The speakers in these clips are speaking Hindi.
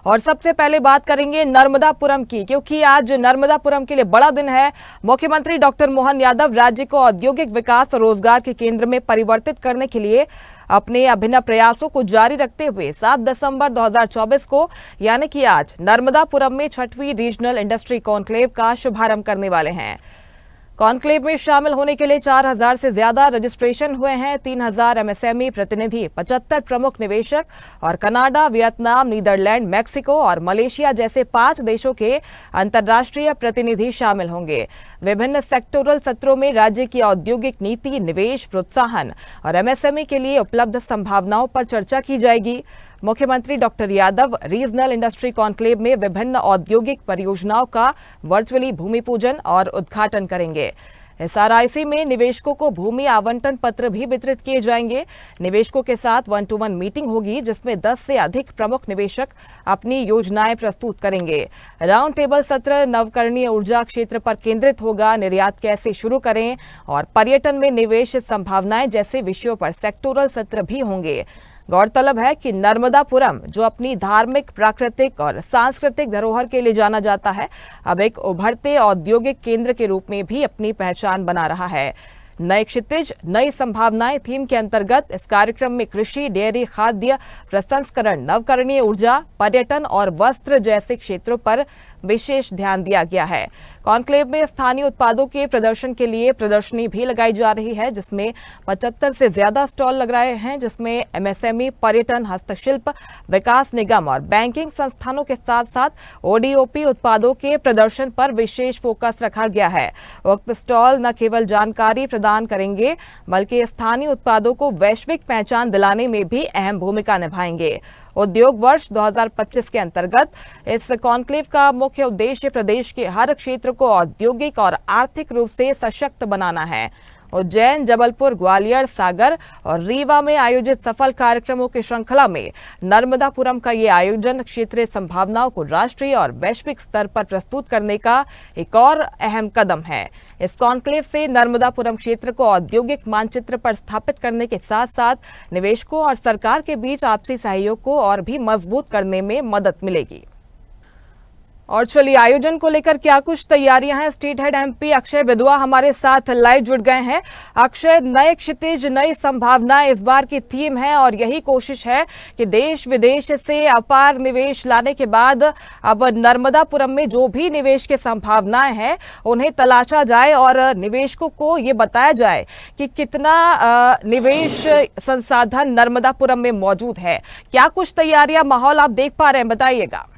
और सबसे पहले बात करेंगे नर्मदापुरम की, क्योंकि आज नर्मदापुरम के लिए बड़ा दिन है। मुख्यमंत्री डॉक्टर मोहन यादव राज्य को औद्योगिक विकास और रोजगार के केंद्र में परिवर्तित करने के लिए अपने अभिनव प्रयासों को जारी रखते हुए 7 दिसंबर 2024 को यानी कि आज नर्मदापुरम में 6वीं रीजनल इंडस्ट्री कॉन्क्लेव का शुभारंभ करने वाले हैं। कॉन्क्लेव में शामिल होने के लिए 4000 से ज्यादा रजिस्ट्रेशन हुए हैं। 3000 एमएसएमई प्रतिनिधि, 75 प्रमुख निवेशक और कनाडा, वियतनाम, नीदरलैंड, मैक्सिको और मलेशिया जैसे 5 देशों के अंतर्राष्ट्रीय प्रतिनिधि शामिल होंगे। विभिन्न सेक्टोरल सत्रों में राज्य की औद्योगिक नीति, निवेश प्रोत्साहन और एमएसएमई के लिए उपलब्ध संभावनाओं पर चर्चा की जाएगी। मुख्यमंत्री doctor Yadav regional industry conclave में विभिन्न औद्योगिक परियोजनाओं का वर्चुअली भूमि पूजन और उद्घाटन करेंगे। एसआरआईसी में निवेशकों को भूमि आवंटन पत्र भी वितरित किए जाएंगे। निवेशकों के साथ 1-to-1 मीटिंग होगी, जिसमें 10 से अधिक प्रमुख निवेशक अपनी योजनाएं प्रस्तुत करेंगे। राउंड टेबल सत्र नवकरणीय ऊर्जा क्षेत्र पर केंद्रित होगा। निर्यात कैसे शुरू करें और पर्यटन में निवेश संभावनाएं जैसे विषयों पर सेक्टोरल सत्र भी होंगे। गौरतलब है कि नर्मदापुरम, जो अपनी धार्मिक, प्राकृतिक और सांस्कृतिक धरोहर के लिए जाना जाता है, अब एक उभरते औद्योगिक केंद्र के रूप में भी अपनी पहचान बना रहा है। नए क्षितिज, नई संभावनाएं थीम के अंतर्गत इस कार्यक्रम में कृषि, डेयरी, खाद्य प्रसंस्करण, नवकरणीय ऊर्जा, पर्यटन और वस्त्र जैसे क्षेत्रों पर विशेष ध्यान दिया गया है। कॉन्क्लेव में स्थानीय उत्पादों के प्रदर्शन के लिए प्रदर्शनी भी लगाई जा रही है, जिसमें 75 से ज्यादा स्टॉल लग रहे हैं, जिसमें एमएसएमई, पर्यटन, हस्तशिल्प विकास निगम और बैंकिंग संस्थानों के साथ साथ ओडीओपी उत्पादों के प्रदर्शन पर विशेष फोकस रखा गया है। उक्त स्टॉल न केवल जानकारी प्रदान करेंगे, बल्कि स्थानीय उत्पादों को वैश्विक पहचान दिलाने में भी अहम भूमिका निभाएंगे। उद्योग वर्ष 2025 के अंतर्गत इस कॉन्क्लेव का मुख्य उद्देश्य प्रदेश के हर क्षेत्र को औद्योगिक और आर्थिक रूप से सशक्त बनाना है। उज्जैन, जबलपुर, ग्वालियर, सागर और रीवा में आयोजित सफल कार्यक्रमों की श्रृंखला में नर्मदापुरम का ये आयोजन क्षेत्रीय संभावनाओं को राष्ट्रीय और वैश्विक स्तर पर प्रस्तुत करने का एक और अहम कदम है। इस कॉन्क्लेव से नर्मदापुरम क्षेत्र को औद्योगिक मानचित्र पर स्थापित करने के साथ साथ निवेशकों और सरकार के बीच आपसी सहयोग को और भी मजबूत करने में मदद मिलेगी। और चलिए, आयोजन को लेकर क्या कुछ तैयारियां हैं, स्टेट हेड एमपी अक्षय विधवा हमारे साथ लाइव जुड़ गए हैं। अक्षय, नए क्षितिज, नई संभावनाएं इस बार की थीम है और यही कोशिश है कि देश विदेश से अपार निवेश लाने के बाद अब नर्मदापुरम में जो भी निवेश की संभावनाएं हैं उन्हें तलाशा जाए और निवेशकों को ये बताया जाए कि कितना निवेश संसाधन नर्मदापुरम में मौजूद है। क्या कुछ तैयारियां, माहौल आप देख पा रहे हैं, बताइएगा।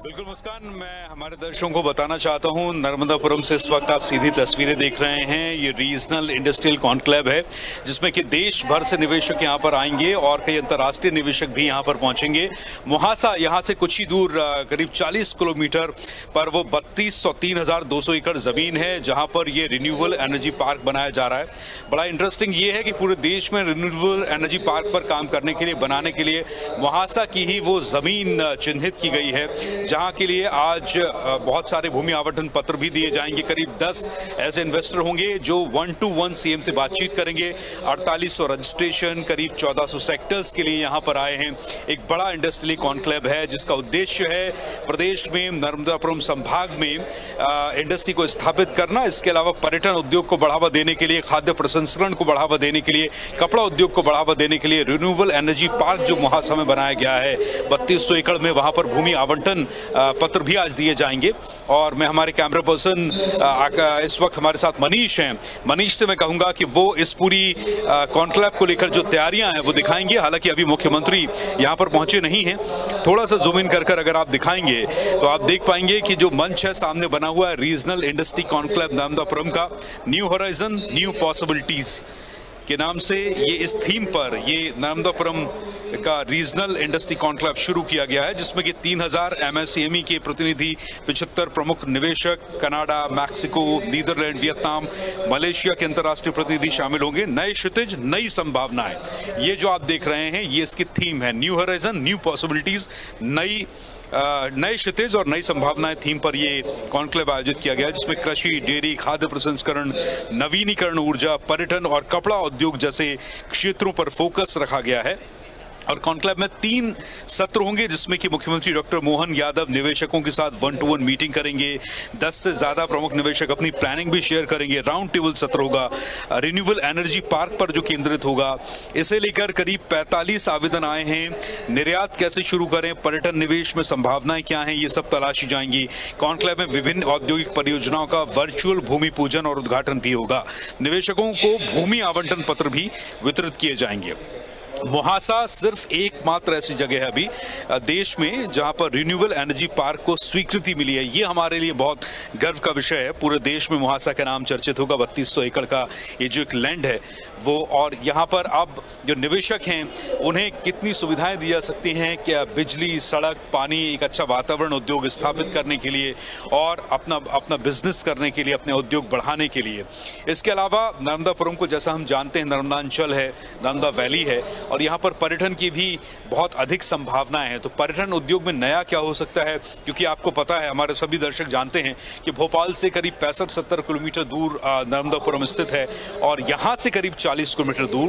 बिल्कुल मुस्कान, मैं हमारे दर्शकों को बताना चाहता हूं, नर्मदापुरम से इस वक्त आप सीधी तस्वीरें देख रहे हैं। ये रीजनल इंडस्ट्रियल कॉन्क्लेव है, जिसमें कि देश भर से निवेशक यहां पर आएंगे और कई अंतर्राष्ट्रीय निवेशक भी यहां पर पहुंचेंगे। मुहासा यहां से कुछ ही दूर, करीब 40 किलोमीटर पर वो 32,200 एकड़ जमीन है, जहां पर ये रिन्यूएबल एनर्जी पार्क बनाया जा रहा है। बड़ा इंटरेस्टिंग ये है कि पूरे देश में रिन्यूएबल एनर्जी पार्क पर काम करने के लिए, बनाने के लिए मुहासा की ही वो जमीन चिन्हित की गई है, जहां के लिए आज बहुत सारे भूमि आवंटन पत्र भी दिए जाएंगे। करीब 10 ऐसे इन्वेस्टर होंगे जो 1-to-1 सीएम से बातचीत करेंगे। 4800 रजिस्ट्रेशन, करीब 1400 सेक्टर्स के लिए यहां पर आए हैं। एक बड़ा इंडस्ट्रियल कॉन्क्लेव है, जिसका उद्देश्य है प्रदेश में, नर्मदापुरम संभाग में इंडस्ट्री को स्थापित करना। इसके अलावा पर्यटन उद्योग को बढ़ावा देने के लिए, खाद्य प्रसंस्करण को बढ़ावा देने के लिए, कपड़ा उद्योग को बढ़ावा देने के लिए रिन्यूएबल एनर्जी पार्क जो मुहासा में बनाया गया है, 3200 एकड़ में वहां पर भूमि आवंटन पत्र भी आज दिए जाएंगे। और मैं, हमारे कैमरा पर्सन इस वक्त हमारे साथ मनीष हैं, मनीष से मैं कहूंगा कि वो इस पूरी कॉन्क्लेव को लेकर जो तैयारियां हैं वो दिखाएंगे। हालांकि अभी मुख्यमंत्री यहां पर पहुंचे नहीं हैं। थोड़ा सा जूम इन कर अगर आप दिखाएंगे तो आप देख पाएंगे कि जो मंच है सामने बना हुआ है रीजनल इंडस्ट्री कॉन्क्लेव नर्मदापुरम का, न्यू होराइजन न्यू पॉसिबिलिटीज के नाम से ये इस थीम पर ये नर्मदापुरम का रीजनल इंडस्ट्री कॉन्क्लेव शुरू किया गया है, जिसमें कि 3000 एमएसएमई के प्रतिनिधि, 75 प्रमुख निवेशक, Canada, Mexico, Netherland, Vietnam, Malaysia के अंतर्राष्ट्रीय प्रतिनिधि शामिल होंगे। नए क्षितिज, नई संभावनाएं, ये जो आप देख रहे हैं ये इसकी थीम है, न्यू होराइजन न्यू पॉसिबिलिटीज, नई नए क्षितिज और नई संभावनाएं थीम पर ये कॉन्क्लेव आयोजित किया गया, जिसमें कृषि, डेयरी, खाद्य प्रसंस्करण, नवीनीकरण ऊर्जा, पर्यटन और कपड़ा उद्योग जैसे क्षेत्रों पर फोकस रखा गया है। और कॉन्क्लेव में 3 सत्र होंगे, जिसमें कि मुख्यमंत्री डॉक्टर मोहन यादव निवेशकों के साथ 1-to-1 मीटिंग करेंगे। 10 से ज्यादा प्रमुख निवेशक अपनी प्लानिंग भी शेयर करेंगे। राउंड टेबल सत्र होगा, रिन्यूएबल एनर्जी पार्क पर जो केंद्रित होगा। इसे लेकर करीब 45 आवेदन आए हैं। निर्यात कैसे शुरू करें, पर्यटन निवेश में संभावनाएं क्या हैं, ये सब तलाशी जाएंगी। कॉन्क्लेव में विभिन्न औद्योगिक परियोजनाओं का वर्चुअल भूमि पूजन और उद्घाटन भी होगा। निवेशकों को भूमि आवंटन पत्र भी वितरित किए जाएंगे। मुहासा सिर्फ एकमात्र ऐसी जगह है अभी देश में जहां पर रिन्यूएबल एनर्जी पार्क को स्वीकृति मिली है। ये हमारे लिए बहुत गर्व का विषय है। पूरे देश में मुहासा का नाम चर्चित होगा। 3200 एकड़ का ये जो एक लैंड है वो, और यहाँ पर अब जो निवेशक हैं उन्हें कितनी सुविधाएं दी जा सकती हैं, क्या बिजली, सड़क, पानी, एक अच्छा वातावरण उद्योग स्थापित करने के लिए और अपना बिजनेस करने के लिए, अपने उद्योग बढ़ाने के लिए। इसके अलावा नर्मदापुरम को जैसा हम जानते हैं नर्मदांचल है, नर्मदा वैली है, और यहाँ पर पर्यटन की भी बहुत अधिक संभावनाएं हैं। तो पर्यटन उद्योग में नया क्या हो सकता है, क्योंकि आपको पता है, हमारे सभी दर्शक जानते हैं कि भोपाल से करीब 65-70 किलोमीटर दूर नर्मदापुरम स्थित है, और यहाँ से करीब 40 किलोमीटर दूर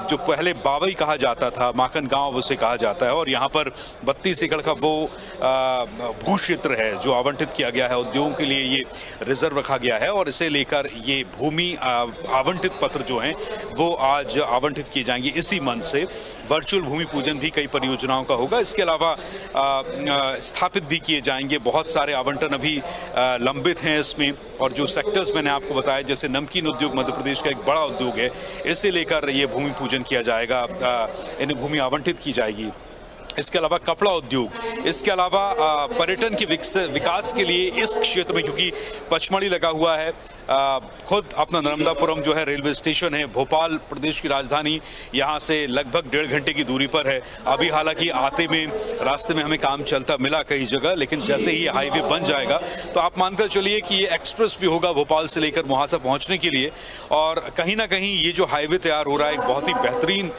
जो पहले बावई कहा जाता था, माखन गांव उसे कहा जाता है, और यहाँ पर 32 एकड़ का वो भू क्षेत्र है जो आवंटित किया गया है उद्योगों के लिए। ये रिजर्व रखा गया है और इसे लेकर ये भूमि आवंटित पत्र जो हैं वो आज आवंटित किए जाएंगे। इसी मंच से वर्चुअल भूमि पूजन भी कई परियोजनाओं का होगा। इसके अलावा स्थापित भी किए जाएंगे। बहुत सारे आवंटन अभी लंबित हैं इसमें, और जो सेक्टर्स मैंने आपको बताया, जैसे नमकीन उद्योग मध्य प्रदेश का एक बड़ा उद्योग है, इसे लेकर ये भूमि पूजन किया जाएगा, इन्हें भूमि आवंटित की जाएगी। इसके अलावा कपड़ा उद्योग, इसके अलावा पर्यटन के विकास के लिए इस क्षेत्र में, क्योंकि पचमढ़ी लगा हुआ है, खुद अपना नर्मदापुरम जो है रेलवे स्टेशन है, भोपाल प्रदेश की राजधानी यहाँ से लगभग 1.5 घंटे की दूरी पर है। अभी हालांकि आते में रास्ते में हमें काम चलता मिला कई जगह, लेकिन जैसे ही हाईवे बन जाएगा तो आप मानकर चलिए कि ये एक्सप्रेस भी होगा भोपाल से लेकर मुहासा पहुँचने के लिए। और कहीं ना कहीं ये जो हाईवे तैयार हो रहा है, एक बहुत ही बेहतरीन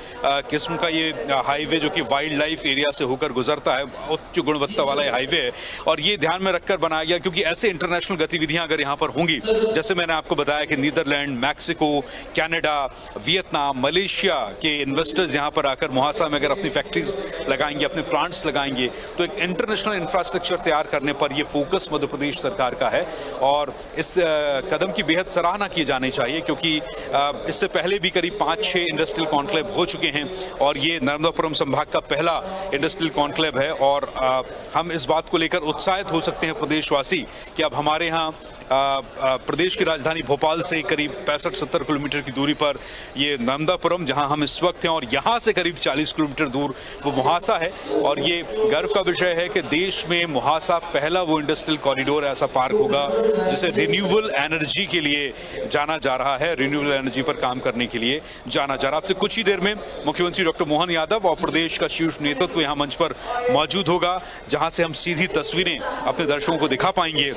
किस्म का ये हाईवे जो कि वाइल्ड लाइफ एरिया से होकर गुजरता है, उच्च गुणवत्ता वाला हाईवे है, और ये ध्यान में रखकर बनाया गया, क्योंकि ऐसे इंटरनेशनल गतिविधियां अगर यहाँ पर होंगी, जैसे मैंने आपको बताया कि Netherland, Mexico, Canada, Vietnam, Malaysia के इन्वेस्टर्स यहाँ पर आकर मुहासा में अगर अपनी फैक्ट्रीज लगाएंगे, अपने प्लांट्स लगाएंगे, तो एक इंटरनेशनल इंफ्रास्ट्रक्चर तैयार करने पर यह फोकस मध्य प्रदेश सरकार का है। और इस कदम की बेहद सराहना की जानी चाहिए, क्योंकि इससे पहले भी करीब 5-6 इंडस्ट्रियल कॉन्क्लेव हो चुके हैं, और ये नर्मदापुरम संभाग का पहला इंडस्ट्रियल कॉन्क्लेव है। और हम इस बात को लेकर उत्साहित हो सकते हैं प्रदेशवासी कि अब हमारे यहाँ प्रदेश की राजधानी भोपाल से करीब 65-70 किलोमीटर की दूरी पर ये नर्मदापुरम, जहां हम इस वक्त हैं, और यहां से करीब 40 किलोमीटर दूर वो मुहासा है। और ये गर्व का विषय है कि देश में मुहासा पहला वो इंडस्ट्रियल कॉरिडोर ऐसा पार्क होगा जिसे रिन्यूएबल एनर्जी के लिए जाना जा रहा है, रिन्यूएबल एनर्जी पर काम करने के लिए जाना जा रहा है। आपसे कुछ ही देर में मुख्यमंत्री डॉक्टर मोहन यादव और प्रदेश का शीर्ष नेतृत्व यहाँ मंच पर मौजूद होगा, जहां से हम सीधी तस्वीरें अपने दर्शकों को दिखा पाएंगे।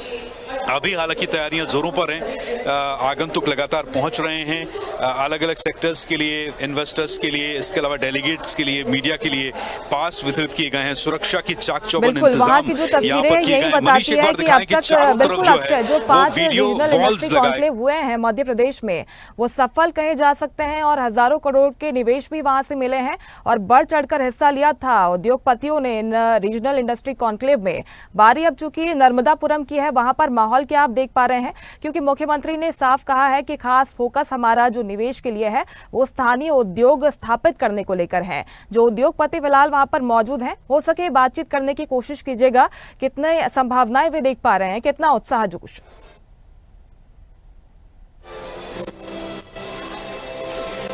अभी हालांकि तैयारियां जोरों पर हैं, आगंतुक लगातार पहुंच रहे हैं अलग अलग सेक्टर्स के लिए, इन्वेस्टर्स के लिए, इसके अलावा डेलीगेट्स के लिए, मीडिया के लिए पास वितरित किए गए हैं। सुरक्षा की चाक चौबंद इंतजाम यहाँ पर किए गए हैं। मनीष, एक बार दिखाएं कि चारों तरफ जो 5 रीजनल इंडस्ट्री कॉन्क्लेव हुए हैं मध्य प्रदेश में, वो सफल कहे जा सकते हैं, और हजारों करोड़ के निवेश भी वहां से मिले हैं, और बढ़ चढ़कर हिस्सा लिया था उद्योगपतियों ने इन रीजनल इंडस्ट्री कॉन्क्लेव में। बारी अब चूंकि नर्मदापुरम की है, वहां पर माहौल क्या आप देख पा रहे हैं, क्योंकि मुख्यमंत्री ने साफ कहा है कि खास फोकस हमारा जो निवेश के लिए है वो स्थानीय उद्योग स्थापित करने को लेकर है। जो उद्योगपति फिलहाल वहां पर मौजूद हैं, हो सके बातचीत करने की कोशिश कीजिएगा, कितने संभावनाएं वे देख पा रहे हैं, कितना उत्साह जोश।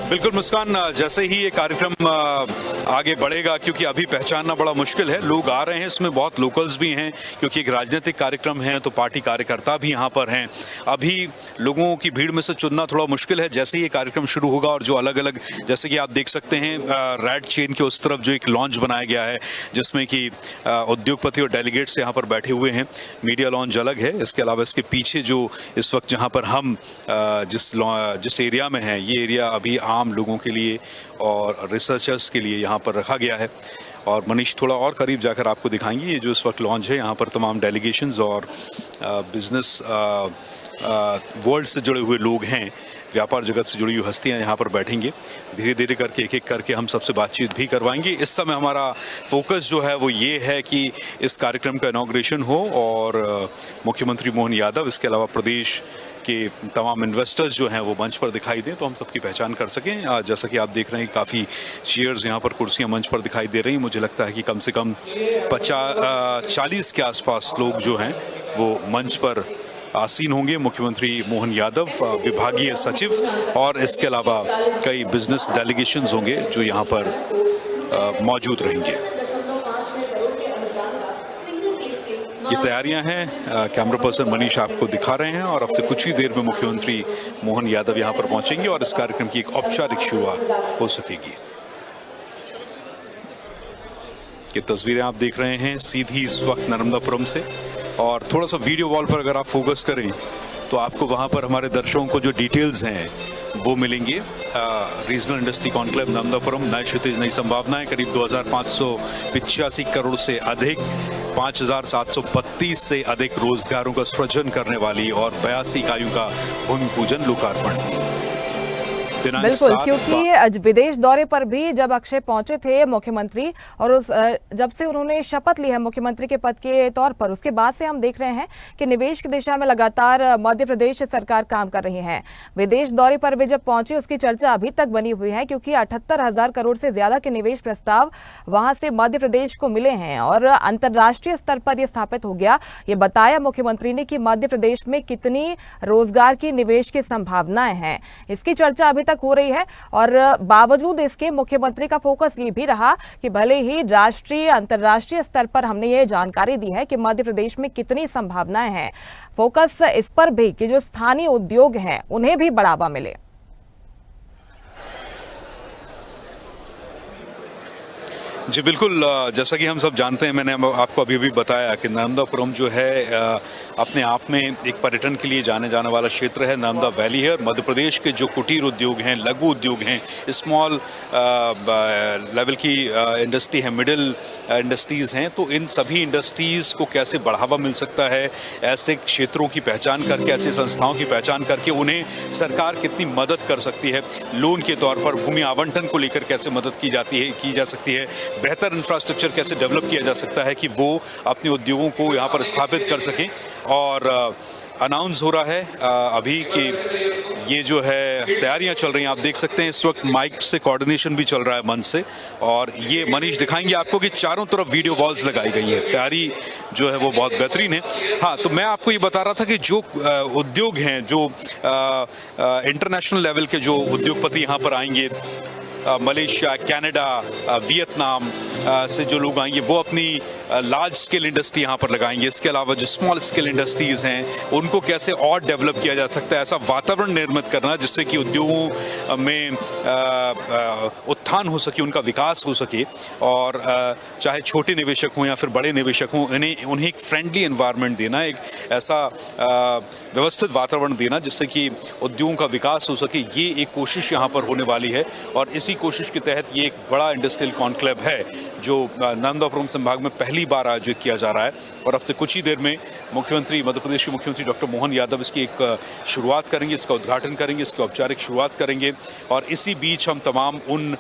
बिल्कुल मुस्कान, जैसे ही ये कार्यक्रम आगे बढ़ेगा, क्योंकि अभी पहचानना बड़ा मुश्किल है, लोग आ रहे हैं, इसमें बहुत लोकल्स भी हैं, क्योंकि एक राजनीतिक कार्यक्रम है तो पार्टी कार्यकर्ता भी यहाँ पर हैं। अभी लोगों की भीड़ में से चुनना थोड़ा मुश्किल है। जैसे ही ये कार्यक्रम शुरू होगा और जो अलग अलग, जैसे कि आप देख सकते हैं रेड चेन के उस तरफ जो एक लॉन्च बनाया गया है, जिसमें कि उद्योगपति और डेलीगेट्स यहाँ पर बैठे हुए हैं। मीडिया लॉन्च अलग है, इसके अलावा इसके पीछे जो इस वक्त जहाँ पर हम जिस एरिया में हैं, ये एरिया अभी आम लोगों के लिए और रिसर्चर्स के लिए यहाँ पर रखा गया है। और मनीष थोड़ा और करीब जाकर आपको दिखाएंगे। ये जो इस वक्त लॉन्च है, यहाँ पर तमाम डेलीगेशंस और बिजनेस वर्ल्ड से जुड़े हुए लोग हैं, व्यापार जगत से जुड़ी हुई हस्तियां यहाँ पर बैठेंगे। धीरे धीरे करके एक एक करके हम सबसे बातचीत भी करवाएंगे। इस समय हमारा फोकस जो है वो ये है कि इस कार्यक्रम का इनॉग्रेशन हो और मुख्यमंत्री मोहन यादव, इसके अलावा प्रदेश के तमाम इन्वेस्टर्स जो हैं वो मंच पर दिखाई दें तो हम सबकी पहचान कर सकें। जैसा कि आप देख रहे हैं काफ़ी चेयर्स यहाँ पर, कुर्सियाँ मंच पर दिखाई दे रही हैं। मुझे लगता है कि कम से कम 40 के आसपास लोग जो हैं वो मंच पर आसीन होंगे। मुख्यमंत्री मोहन यादव, विभागीय सचिव और इसके अलावा कई बिजनेस डेलीगेशंस होंगे जो यहाँ पर मौजूद रहेंगे। ये तैयारियां हैं, कैमरा पर्सन मनीष आपको दिखा रहे हैं और अब से कुछ ही देर में मुख्यमंत्री मोहन यादव यहाँ पर पहुंचेंगे और इस कार्यक्रम की एक औपचारिक शुरुआत हो सकेगी। ये तस्वीरें आप देख रहे हैं सीधी इस वक्त नर्मदापुरम से, और थोड़ा सा वीडियो वॉल पर अगर आप फोकस करें तो आपको वहां पर हमारे दर्शकों को जो डिटेल्स हैं वो मिलेंगे। रीजनल इंडस्ट्री कॉन्क्लेव नर्मदापुरम, नए क्षितिज नई संभावनाएं, करीब 2585 करोड़ से अधिक, 5732 से अधिक रोजगारों का सृजन करने वाली और 82 इकाइयों का भूमि पूजन लोकार्पण। बिल्कुल, क्योंकि विदेश दौरे पर भी जब अक्षय पहुंचे थे मुख्यमंत्री और जब से उन्होंने शपथ ली है मुख्यमंत्री के पद के तौर पर, उसके बाद से हम देख रहे हैं कि निवेश की दिशा में लगातार मध्य प्रदेश सरकार काम कर रही है। विदेश दौरे पर वे जब पहुंचे उसकी चर्चा अभी तक बनी हुई है, क्योंकि 78,000 करोड़ से ज्यादा के निवेश प्रस्ताव वहां से मध्य प्रदेश को मिले हैं और अंतर्राष्ट्रीय स्तर पर यह स्थापित हो गया। ये बताया मुख्यमंत्री ने कि मध्य प्रदेश में कितनी रोजगार की, निवेश की संभावनाएं हैं, इसकी चर्चा अभी हो रही है। और बावजूद इसके मुख्यमंत्री का फोकस ये भी रहा कि भले ही राष्ट्रीय अंतर्राष्ट्रीय स्तर पर हमने ये जानकारी दी है कि मध्य प्रदेश में कितनी संभावनाएं हैं, फोकस इस पर भी कि जो स्थानीय उद्योग हैं उन्हें भी बढ़ावा मिले। जी बिल्कुल, जैसा कि हम सब जानते हैं, मैंने आपको अभी भी बताया कि नर्मदापुरम जो है अपने आप में एक पर्यटन के लिए जाने जाने वाला क्षेत्र है। नर्मदा वैली है और मध्य प्रदेश के जो कुटीर उद्योग हैं, लघु उद्योग हैं, स्मॉल लेवल की इंडस्ट्री है, मिडिल इंडस्ट्रीज़ हैं, तो इन सभी इंडस्ट्रीज़ को कैसे बढ़ावा मिल सकता है, ऐसे क्षेत्रों की पहचान करके, ऐसी संस्थाओं की पहचान करके उन्हें सरकार कितनी मदद कर सकती है, लोन के तौर पर भूमि आवंटन को लेकर कैसे मदद की जा सकती है, बेहतर इंफ्रास्ट्रक्चर कैसे डेवलप किया जा सकता है कि वो अपने उद्योगों को यहाँ पर स्थापित कर सकें। और अनाउंस हो रहा है अभी कि ये जो है तैयारियां चल रही हैं। आप देख सकते हैं इस वक्त माइक से कोऑर्डिनेशन भी चल रहा है मंच से, और ये मनीष दिखाएंगे आपको कि चारों तरफ वीडियो वॉल्स लगाई गई है। तैयारी जो है वो बहुत बेहतरीन है। हाँ, तो मैं आपको ये बता रहा था कि जो उद्योग हैं, जो इंटरनेशनल लेवल के जो उद्योगपति यहाँ पर आएंगे, मलेशिया, कनाडा, वियतनाम से जो लोग आएंगे वो अपनी लार्ज स्केल इंडस्ट्री यहाँ पर लगाएंगे। इसके अलावा जो स्मॉल स्केल इंडस्ट्रीज़ हैं उनको कैसे और डेवलप किया जा सकता है, ऐसा वातावरण निर्मित करना जिससे कि उद्योगों में उत्थान हो सके, उनका विकास हो सके, और चाहे छोटे निवेशक हों या फिर बड़े निवेशक हों, उन्हें एक फ्रेंडली एनवायरनमेंट देना, एक ऐसा व्यवस्थित वातावरण देना जिससे कि उद्योगों का विकास हो सके। ये एक कोशिश यहाँ पर होने वाली है और इसी कोशिश के तहत ये एक बड़ा इंडस्ट्रियल कॉन्क्लेव है जो नर्मदापुरम संभाग में पहली बार आयोजित किया जा रहा है। और अब से कुछ ही देर में मध्य प्रदेश के मुख्यमंत्री डॉक्टर मोहन यादव इसकी एक शुरुआत करेंगे, इसका उद्घाटन करेंगे, इसकी औपचारिक शुरुआत करेंगे। और इसी बीच हम तमाम उन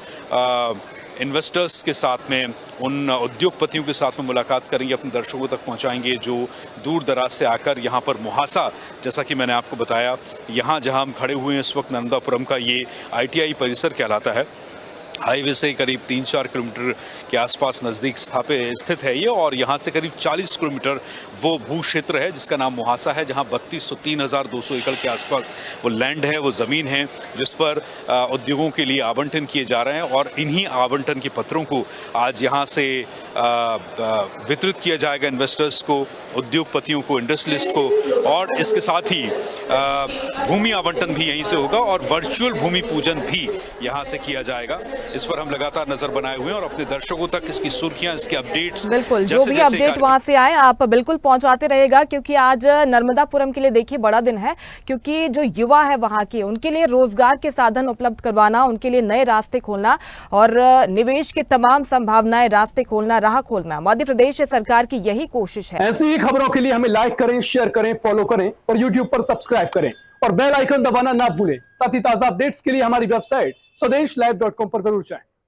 इन्वेस्टर्स के साथ में, उन उद्योगपतियों के साथ में मुलाकात करेंगे, अपने दर्शकों तक पहुंचाएंगे जो दूर दराज से आकर यहाँ पर मुहासा, जैसा कि मैंने आपको बताया, यहाँ जहाँ हम खड़े हुए हैं इस वक्त नर्मदापुरम का ये ITI परिसर कहलाता है। हाईवे से करीब 3-4 किलोमीटर के आसपास नज़दीक स्थित है ये, और यहाँ से करीब 40 किलोमीटर वो भू क्षेत्र है जिसका नाम मुहासा है, जहाँ 3,200 एकड़ के आसपास वो लैंड है, वो ज़मीन है जिस पर उद्योगों के लिए आवंटन किए जा रहे हैं। और इन्हीं आवंटन के पत्रों को आज यहाँ से वितरित किया जाएगा इन्वेस्टर्स को, उद्योगपतियों को, इंडस्ट्रियलिस्ट को, और इसके साथ ही भूमि आवंटन भी यहीं से होगा और वर्चुअल भूमि पूजन भी यहाँ से किया जाएगा। इस पर हम लगातार नजर बनाए हुए हैं और अपने दर्शकों तक इसकी सुर्खियां, इसके अपडेट्स, बिल्कुल, जो भी अपडेट वहां से आए आप बिल्कुल पहुंचाते रहेगा, क्योंकि आज नर्मदापुरम के लिए देखिए बड़ा दिन है, क्योंकि जो युवा है वहां के, उनके लिए रोजगार के साधन उपलब्ध करवाना, उनके लिए नए रास्ते खोलना और निवेश के तमाम संभावनाएं, रास्ते खोलना, राह खोलना मध्य प्रदेश सरकार की यही कोशिश है। ऐसी ही खबरों के लिए हमें लाइक करें, शेयर करें, फॉलो करें और यूट्यूब पर सब्सक्राइब करें और बेल आइकन दबाना ना भूलें। साथ ही ताजा अपडेट्स के लिए हमारी वेबसाइट स्वदेशलाइव.com पर जरूर जाएं।